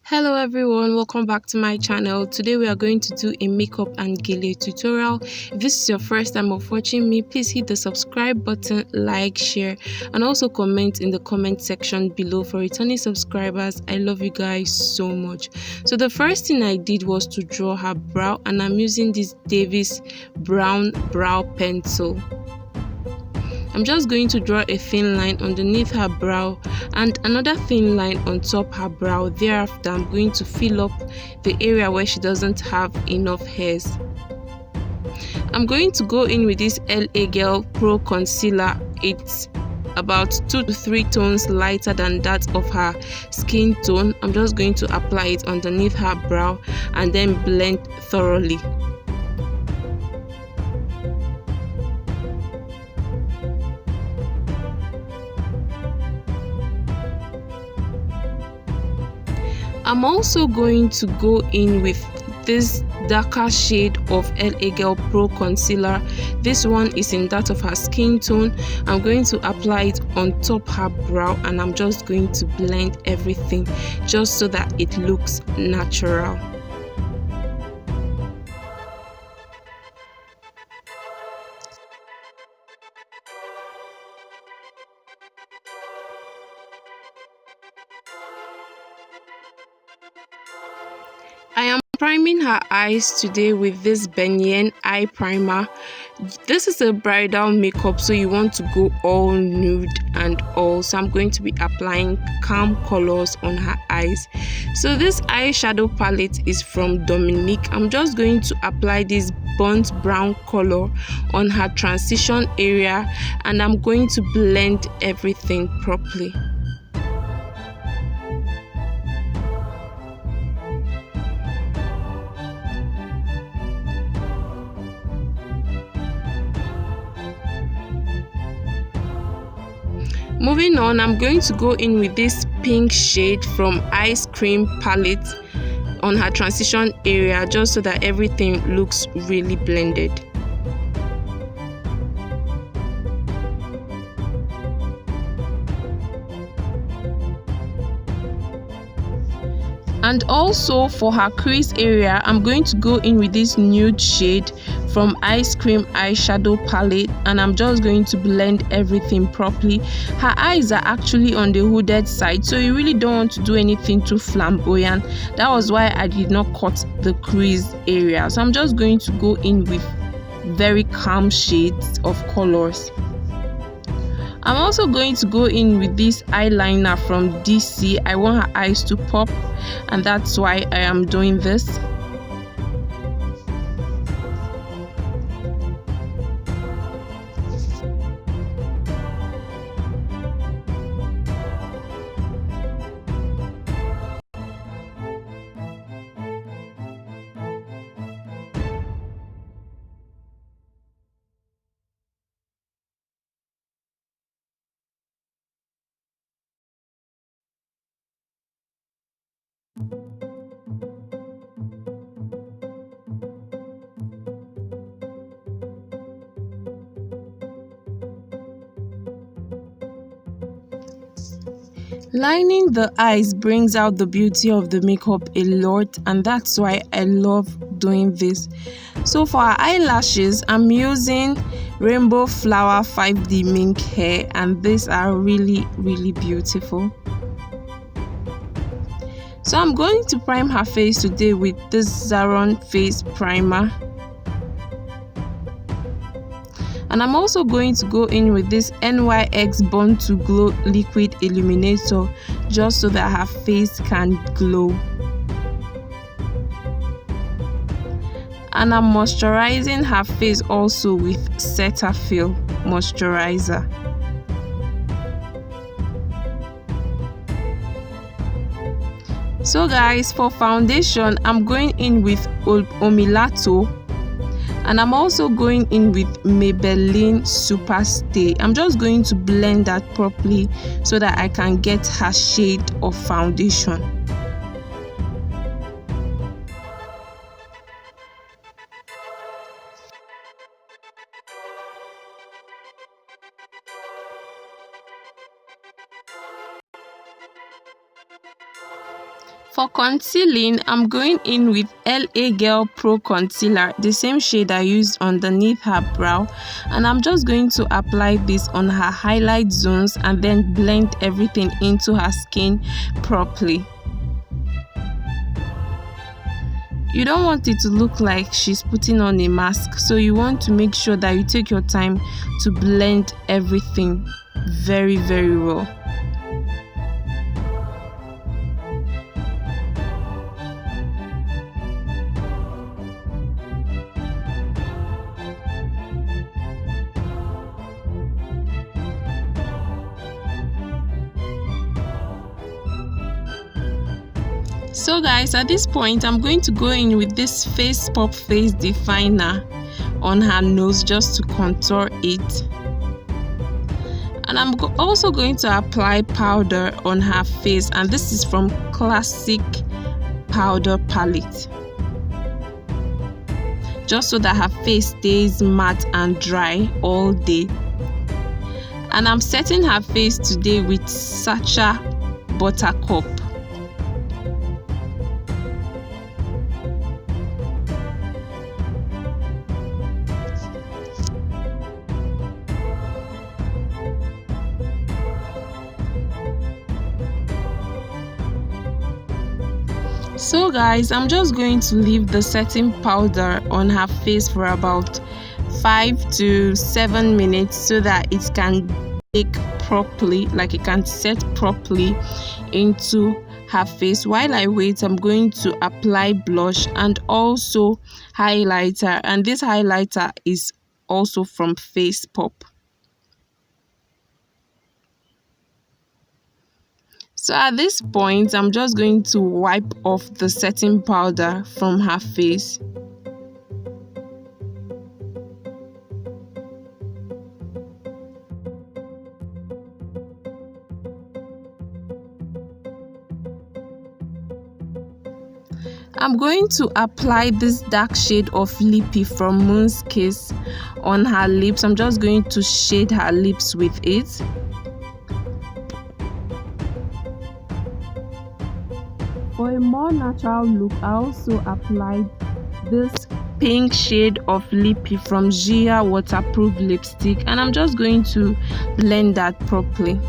Hello everyone, welcome back to my channel. Today we are going to do a makeup and Gele tutorial. If this is your first time of watching me, please hit the subscribe button, like, share, and also comment in the comment section below. For returning subscribers, I love you guys so much. So the first thing I did was to draw her brow, and I'm using this Davis brown brow pencil. I'm just going to draw a thin line underneath her brow and another thin line on top her brow. Thereafter, I'm going to fill up the area where she doesn't have enough hairs. I'm going to go in with this LA Girl Pro Concealer. It's about 2 to 3 tones lighter than that of her skin tone. I'm just going to apply it underneath her brow and then blend thoroughly. I'm also going to go in with this darker shade of LA Girl Pro Concealer. This one is in that of her skin tone. I'm going to apply it on top her brow and I'm just going to blend everything just so that it looks natural. I am priming her eyes today with this Benyen eye primer. This is a bridal makeup, so you want to go all nude and all. So I'm going to be applying calm colors on her eyes. So this eyeshadow palette is from Dominique. I'm just going to apply this burnt brown color on her transition area and I'm going to blend everything properly. Moving on, I'm going to go in with this pink shade from Ice Cream palette on her transition area just so that everything looks really blended. And also for her crease area, I'm going to go in with this nude shade from Ice Cream eyeshadow palette and I'm just going to blend everything properly. Her eyes are actually on the hooded side, so you really don't want to do anything too flamboyant. That was why I did not cut the crease area. So I'm just going to go in with very calm shades of colors. I'm also going to go in with this eyeliner from DC. I want her eyes to pop and that's why I am doing this. Lining the eyes brings out the beauty of the makeup a lot and that's why I love doing this. So for our eyelashes, I'm using Rainbow Flower 5D Mink hair and these are really beautiful. So I'm going to prime her face today with this Zaron face primer. And I'm also going to go in with this NYX Born to Glow liquid illuminator just so that her face can glow. And I'm moisturizing her face also with Cetaphil moisturizer. So guys, for foundation, I'm going in with Omilato. And I'm also going in with Maybelline Super Stay. I'm just going to blend that properly so that I can get her shade of foundation. For concealing, I'm going in with LA Girl Pro Concealer, the same shade I used underneath her brow, and I'm just going to apply this on her highlight zones and then blend everything into her skin properly. You don't want it to look like she's putting on a mask, so you want to make sure that you take your time to blend everything very, very well. So guys, at this point I'm going to go in with this Face Pop Face Definer on her nose just to contour it, and I'm also going to apply powder on her face, and this is from Classic Powder Palette, just so that her face stays matte and dry all day. And I'm setting her face today with Sacha Buttercup. So guys, I'm just going to leave the setting powder on her face for about 5 to 7 minutes so that it can bake properly, like it can set properly into her face. While I wait, I'm going to apply blush and also highlighter, and this highlighter is also from Face Pop. So at this point, I'm just going to wipe off the setting powder from her face. I'm going to apply this dark shade of Lippy from Moon's Kiss on her lips. I'm just going to shade her lips with it. For a more natural look, I also applied this pink shade of Lippy from Gele waterproof lipstick, and I'm just going to blend that properly.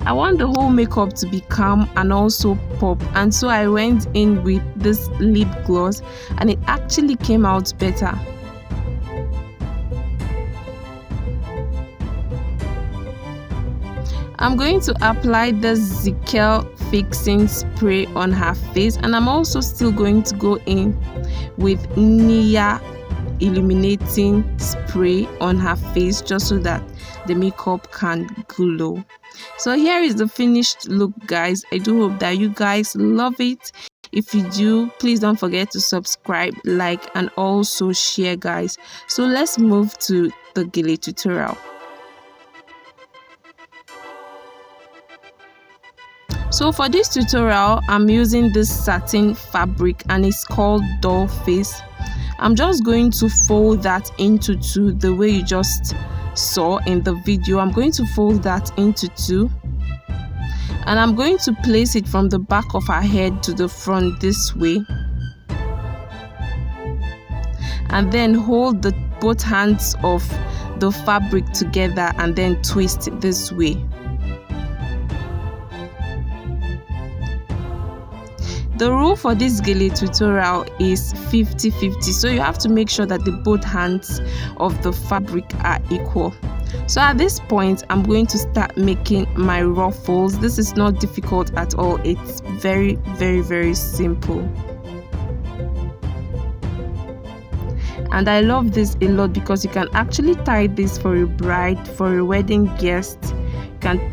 I want the whole makeup to be calm and also pop, and so I went in with this lip gloss and it actually came out better. I'm going to apply the Gele fixing spray on her face, and I'm also still going to go in with Nia illuminating spray on her face just so that the makeup can glow. So here is the finished look, guys. I do hope that you guys love it. If you do, please don't forget to subscribe, like, and also share, guys. So let's move to the Gele tutorial. So for this tutorial, I'm using this satin fabric and it's called Doll Face. I'm just going to fold that into two the way you just saw in the video. I'm going to fold that into two, and I'm going to place it from the back of her head to the front this way, and then hold both hands of the fabric together and then twist it this way. The rule for this Gele tutorial is 50-50, so you have to make sure that the both hands of the fabric are equal. So at this point, I'm going to start making my ruffles. This is not difficult at all. It's very, very, very simple. And I love this a lot because you can actually tie this for a bride, for a wedding guest. You can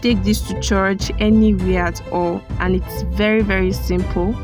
take this to church, anywhere at all, and it's very, very simple.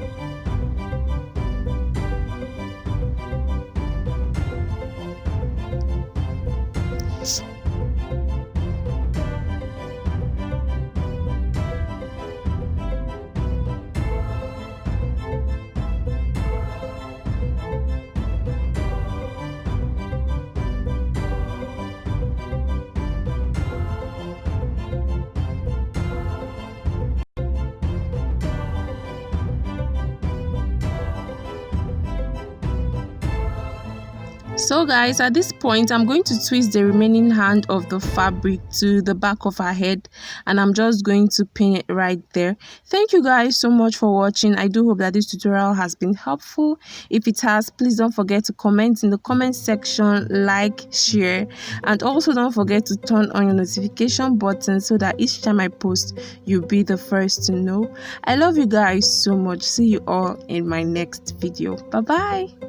So guys, at this point I'm going to twist the remaining hand of the fabric to the back of her head, and I'm just going to pin it right there. Thank you guys so much for watching. I do hope that this tutorial has been helpful. If it has, please don't forget to comment in the comment section, like, share, and also don't forget to turn on your notification button so that each time I post you'll be the first to know. I love you guys so much. See you all in my next video. Bye bye.